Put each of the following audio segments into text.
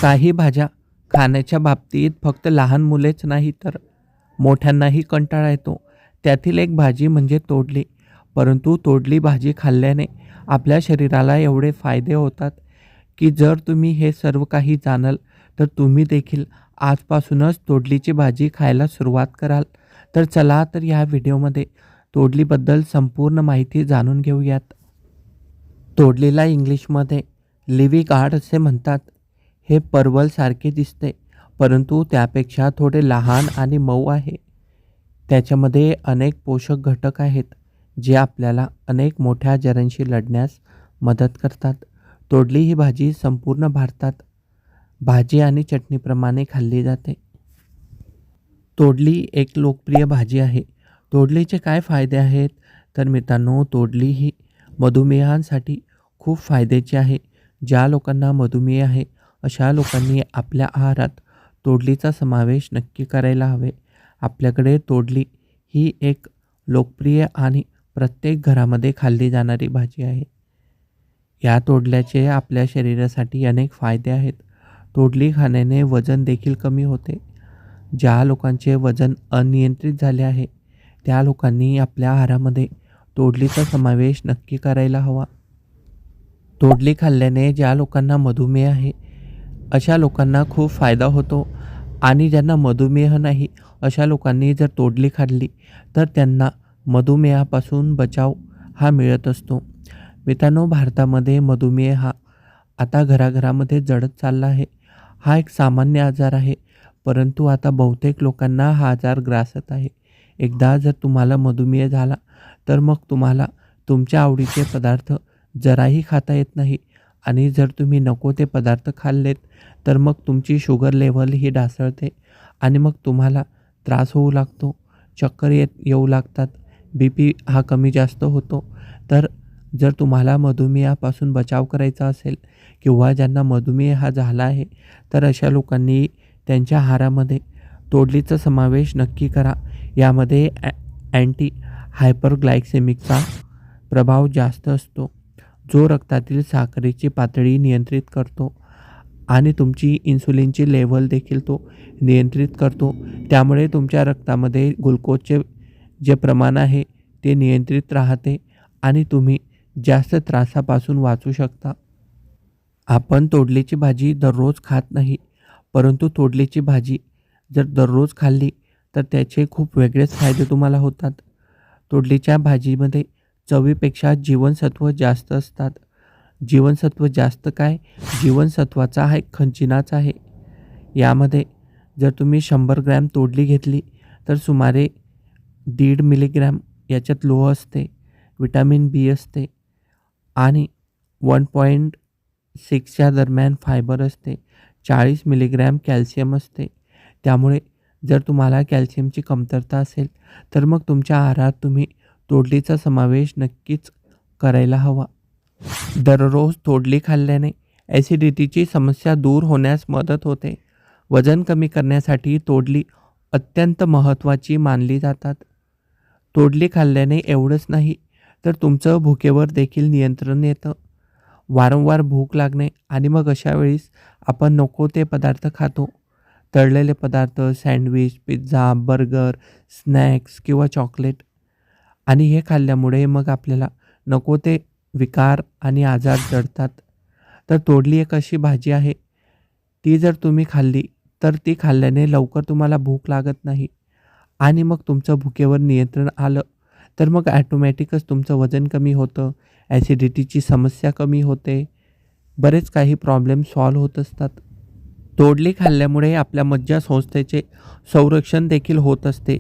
काही भाज्या खाण्याच्या बाबतीत फक्त लहान मुलेच नाही तर मोठ्यांनाही कंटाळा येतो. त्यातील एक भाजी म्हणजे तोडली. परंतु तोडली भाजी खाल्ल्याने आपल्या शरीराला एवढे फायदे होतात, की जर तुम्ही हे सर्व काही जाणाल, तर तुम्ही देखील आजपासूनच तोडलीची भाजी खायला सुरुवात कराल. तर चला तर या व्हिडिओमध्ये तोडलीबद्दल संपूर्ण माहिती जाणून घेऊयात. तोडलीला इंग्लिशमध्ये लिव्ही गार्ड असे म्हणतात. हे परवलसारखे दिसते, परंतु त्यापेक्षा थोडे लहान आणि मऊ आहे. त्याच्यामध्ये अनेक पोषक घटक आहेत, जे आपल्याला अनेक मोठ्या आजारांशी लढण्यास मदत करतात. तोडली ही भाजी संपूर्ण भारतात भाजी आणि चटणीप्रमाणे खाल्ली जाते. तोडली एक लोकप्रिय भाजी आहे. तोडलीचे काय फायदे आहेत? तर मित्रांनो, तोडली ही मधुमेहांसाठी खूप फायद्याची आहे. ज्या लोकांना मधुमेह आहे, अशा लोकांनी आपल्या आहारात तोडलीचा समावेश नक्की करायला हवे. आपल्याकडे तोडली ही एक लोकप्रिय आणि प्रत्येक घरामध्ये खाल्ली जाणारी भाजी आहे. या तोडल्याचे आपल्या शरीरासाठी अनेक फायदे आहेत. तोडली खाण्याने वजन देखील कमी होते. ज्या लोकांचे वजन अनियंत्रित झाले आहे, त्या लोकांनी आपल्या आहारामध्ये तोडलीचा समावेश नक्की करायला हवा. तोडली खाल्ल्याने ज्या लोकांना मधुमेह आहे, अशा लोकांना खूप फायदा होतो आणि ज्यांना मधुमेह नाही, अशा लोकांनी जर तोडली खाल्ली, तर त्यांना मधुमेहापासून बचाव हा मिळत असतो. मित्रांनो, भारतामध्ये मधुमेह हा आता घराघरामध्ये जडत चालला आहे. हा एक सामान्य आजार आहे, परंतु आता बहुतेक लोकांना हा आजार ग्रासत आहे. एकदा जर तुम्हाला मधुमेह झाला, तर मग तुम्हाला तुमच्या आवडीचे पदार्थ जराही खाता येत नाही आणि जर तुम्ही नको ते पदार्थ खाल्लेत, तर मग तुमची शुगर लेव्हल ही ढासळते आणि मग तुम्हाला त्रास होऊ लागतो. चक्कर येऊ लागतात. BP हा कमी जास्त होतो. तर जर तुम्हाला मधुमेहापासून बचाव करायचा असेल किंवा ज्यांना मधुमेह हा झाला आहे, तर अशा लोकांनी त्यांच्या आहारामध्ये तोडलीचा समावेश नक्की करा. यामध्ये अँटी हायपरग्लायसेमिकचा प्रभाव जास्त असतो, जो रक्तातील साखरेची पातळी नियंत्रित करतो आणि तुमची इन्सुलिनची लेव्हल देखील तो नियंत्रित करतो. त्यामुळे तुमच्या रक्तामध्ये ग्लुकोजचे जे प्रमाण आहे ते नियंत्रित राहते आणि तुम्ही जास्त त्रासापासून वाचू शकता. आपण तोडलीची भाजी दररोज खात नाही, परंतु तोडलीची भाजी जर दररोज खाल्ली, तर त्याचे खूप वेगळेच फायदे तुम्हाला होतात. तोडलीच्या भाजीमध्ये चवीपेक्षा जीवनसत्व जास्त असतात. जीवनसत्व जास्त काय? जीवनसत्वाचा हा एक खजिनाच आहे. यामध्ये जर तुम्ही 100 ग्रॅम तोडली घेतली, तर सुमारे 1.5 मिलीग्रॅम याच्यात लोह असते, विटॅमिन B असते आणि 1.6च्या दरम्यान फायबर असते. 40 मिलीग्रॅम कॅल्शियम असते. त्यामुळे जर तुम्हाला कॅल्शियमची कमतरता असेल, तर मग तुमच्या आहारात तुम्ही तोडलीचा समावेश नक्कीच करायला हवा. दररोज तोडली खाल्ल्याने ॲसिडिटीची समस्या दूर होण्यास मदत होते. वजन कमी करण्यासाठी तोडली अत्यंत महत्त्वाची मानली जातात. तोडली खाल्ल्याने एवढंच नाही, तर तुमचं भुकेवर देखील नियंत्रण येतं. वारंवार भूक लागणे आणि मग अशा वेळेस आपण नको ते पदार्थ खातो. तळलेले पदार्थ, सँडविच, पिझ्झा, बर्गर, स्नॅक्स किंवा चॉकलेट आणि हे खाल्ल्यामुळे मग आपल्याला नको ते विकार आणि आजार जडतात. तर तोडली एक अशी भाजी आहे, ती जर तुम्ही खाल्ली, तर ती खाल्ल्याने लवकर तुम्हाला भूक लागत नाही आणि मग तुमचं भुकेवर नियंत्रण आलं, तर मग ॲटोमॅटिकच तुमचं वजन कमी होतं, ॲसिडिटीची समस्या कमी होते, बरेच काही प्रॉब्लेम सॉल्व्ह होत असतात. तोडली खाल्ल्यामुळे आपल्या मज्जासंस्थेचे संरक्षण देखील होत असते.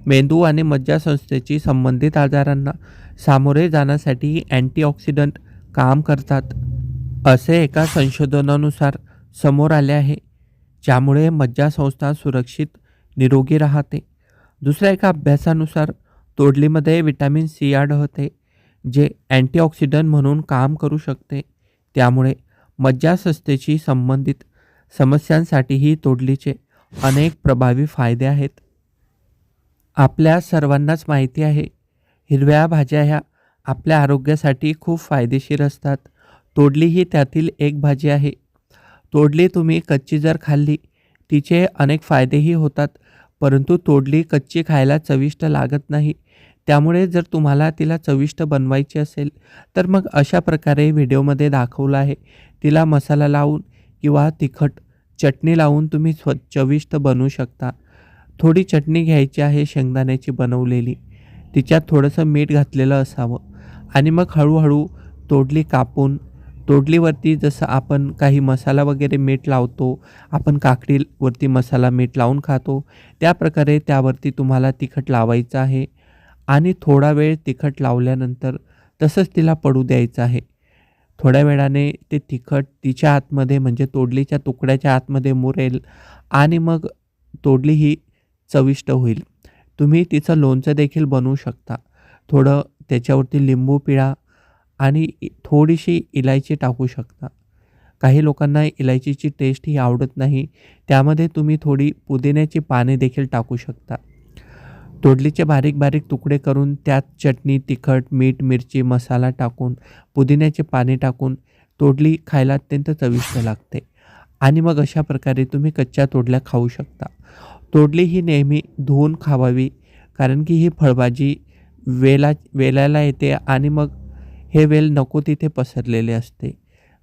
मेंदू आणि मज्जासंस्थेशी संबंधित आजारांना सामोरे जाण्यासाठी अँटीऑक्सिडंट काम करतात, असे एका संशोधनानुसार समोर आले आहे, ज्यामुळे मज्जासंस्था सुरक्षित निरोगी राहते. दुसऱ्या एका अभ्यासानुसार तोडलीमध्ये विटॅमिन C आढळते, जे अँटीऑक्सिडंट म्हणून काम करू शकते. त्यामुळे मज्जासंस्थेशी संबंधित समस्यांसाठीही तोडलीचे अनेक प्रभावी फायदे आहेत. आपल्या सर्वांनाच माहिती आहे, हिरव्या भाज्या ह्या आपल्या आरोग्यासाठी खूप फायदेशीर असतात. तोडली ही त्यातील एक भाजी आहे. तोडली तुम्ही कच्ची जर खाल्ली, तिचे अनेक फायदेही होतात, परंतु तोडली कच्ची खायला चविष्ट लागत नाही. त्यामुळे जर तुम्हाला तिला चविष्ट बनवायची असेल, तर मग अशा प्रकारे व्हिडिओमध्ये दाखवलं आहे. तिला मसाला लावून किंवा तिखट चटणी लावून तुम्ही चविष्ट बनवू शकता. थोडी चटणी घ्यायची आहे शेंगदाण्याची बनवलेली. तिच्यात थोडंसं मीठ घातलेलं असावं आणि मग हळूहळू तोडली कापून तोडलीवरती जसं आपण काही मसाला वगैरे मीठ लावतो, आपण काकडीवरती मसाला मीठ लावून खातो, त्याप्रकारे त्यावरती तुम्हाला तिखट लावायचं आहे आणि थोडा वेळ तिखट लावल्यानंतर तसंच तिला पडू द्यायचं आहे. थोड्या वेळाने ते तिखट तिच्या आतमध्ये म्हणजे तोडलीच्या तुकड्याच्या आतमध्ये मुरेल आणि मग तोडली ही चविष्ट होईल. तुम्ही तिचं लोणचं देखील बनवू शकता. थोडं त्याच्यावरती लिंबू पिळा आणि थोडीशी इलायची टाकू शकता. काही लोकांना इलायचीची टेस्ट ही आवडत नाही. त्यामध्ये तुम्ही थोडी पुदिन्याची पाने देखील टाकू शकता. तोडलीचे बारीक-बारीक तुकडे करून त्यात चटणी, तिखट, मीठ, मिरची, मसाला टाकून, पुदिन्याची पाने टाकून तोडली खायला अत्यंत चविष्ट लागते. आणि मग अशा प्रकारे तुम्ही कच्च्या तोडल्या खाऊ शकता. तोडली ही नेहमी धुवून खावावी, कारण की ही फळभाजी वेलायला येते आणि मग हे वेल नको तिथे पसरलेले असते.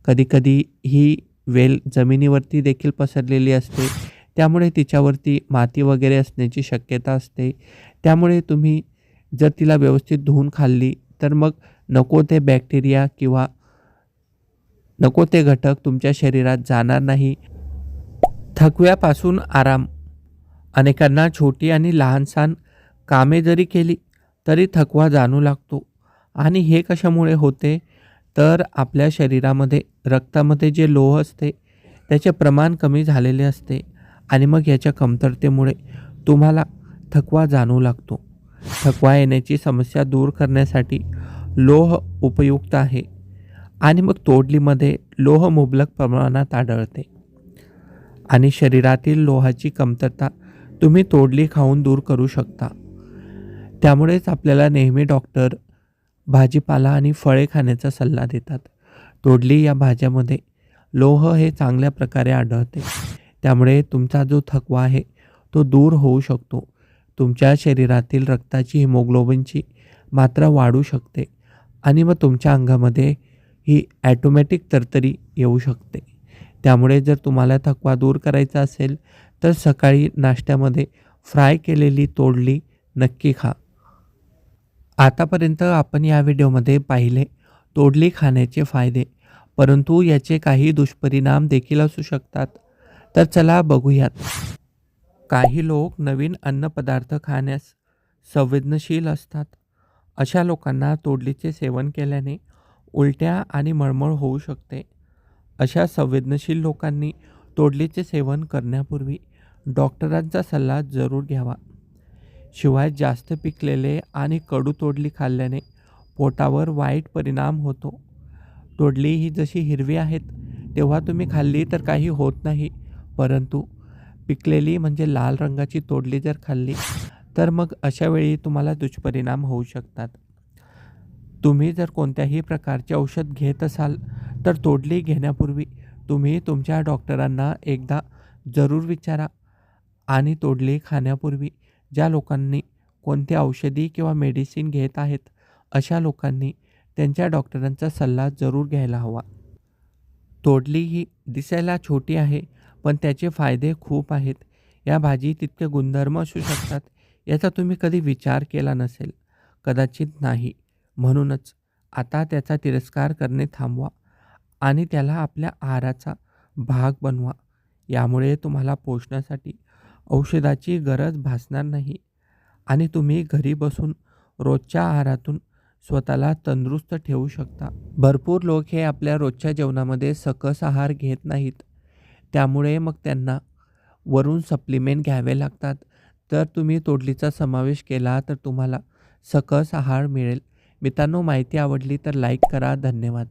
कधी-कधी ही वेल जमिनीवरती देखील पसरलेली असते. त्यामुळे तिच्यावरती माती वगैरे असण्याची शक्यता असते. त्यामुळे तुम्ही जर तिला व्यवस्थित धुवून खाल्ली, तर मग नको ते बॅक्टेरिया किंवा नको ते घटक तुमच्या शरीरात जाणार नाही. थकव्यापासून आराम. अनेकांना छोटी आणि लहान-सहान कामे जरी केली, तरी थकवा जाणू लागतो आणि हे कशामुळे होते, तर आपल्या शरीरामध्ये रक्तामध्ये जे लोह असते, त्याचे प्रमाण कमी झालेले असते आणि मग याच्या कमतरतेमुळे तुम्हाला थकवा जाणवू लागतो. थकवा येण्याची समस्या दूर करण्यासाठी लोह उपयुक्त आहे आणि मग तोडलीमध्ये लोह मुबलक प्रमाणात आढळते आणि शरीरातील लोहाची कमतरता तुम्ही तोडली खाऊन दूर करू शकता. त्यामुळेच आपल्याला नेहमी डॉक्टर भाजीपाला आणि फळे खाण्याचा सल्ला देतात. तोडली या भाज्यामध्ये लोह हे चांगल्या प्रकारे आढळते. त्यामुळे तुमचा जो थकवा आहे तो दूर होऊ शकतो. तुमच्या शरीरातील रक्ताची हिमोग्लोबिनची मात्रा वाढू शकते आणि मग तुमच्या अंगामध्ये ही ॲटोमॅटिक तरतरी येऊ शकते. त्यामुळे जर तुम्हाला थकवा दूर करायचा असेल, तर सकाळी नाश्त्यामध्ये फ्राय केलेली तोडली नक्की खा. आतापर्यंत आपण या व्हिडिओमध्ये पाहिले तोडली खाण्याचे फायदे, परंतु याचे काही दुष्परिणाम देखील असू शकतात. तर चला बघूयात. काही लोक नवीन अन्नपदार्थ खाण्यास संवेदनशील असतात. अशा लोकांना तोडलीचे सेवन केल्याने उलट्या आणि मळमळ होऊ शकते. अशा संवेदनशील लोकांनी तोडलीचे सेवन करण्यापूर्वी डॉक्टरांचा सल्ला जरूर घ्यावा. शिवाय जास्त पिकलेले आणि कडू तोडली खाल्ल्याने पोटावर वाईट परिणाम होतो. तोडली ही जशी हिरवी आहेत तेव्हा तुम्ही खाल्ली तर काही होत नाही, परंतु पिकलेली म्हणजे लाल रंगाची तोडली जर खाल्ली तर मग अशा वेळी तुम्हाला दुष्परिणाम होऊ शकतात. तुम्ही जर कोणत्याही प्रकारचे औषध घेत असाल तर तोडली घेण्यापूर्वी तुम्ही तुमच्या डॉक्टरांना एकदा जरूर विचारा आणि तोडली खाण्यापूर्वी ज्या लोकांनी कोणती औषधी किंवा मेडिसिन घेत आहेत अशा लोकांनी त्यांच्या डॉक्टरांचा सल्ला जरूर घ्यायला हवा. तोडली ही दिसायला छोटी आहे, पण त्याचे फायदे खूप आहेत. या भाजी तितके गुणधर्म असू शकतात याचा तुम्ही कधी विचार केला नसेल. कदाचित नाही. म्हणूनच आता त्याचा तिरस्कार करणे थांबवा आणि त्याला आपल्या आहाराचा भाग बनवा. यामुळे तुम्हाला पोषणासाठी औषधाची गरज भासणार नाही आणि तुम्ही घरी बसून रोजच्या आहारातून स्वतःला तंदुरुस्त ठेवू शकता. भरपूर लोक हे आपल्या रोजच्या जेवणामध्ये सकस आहार घेत नाहीत. त्यामुळे मग त्यांना वरून सप्लिमेंट घ्यावे लागतात. तर तुम्ही तोडलीचा समावेश केला तर तुम्हाला सकस आहार मिळेल. मित्रांनो, माहिती आवडली तर लाईक करा. धन्यवाद.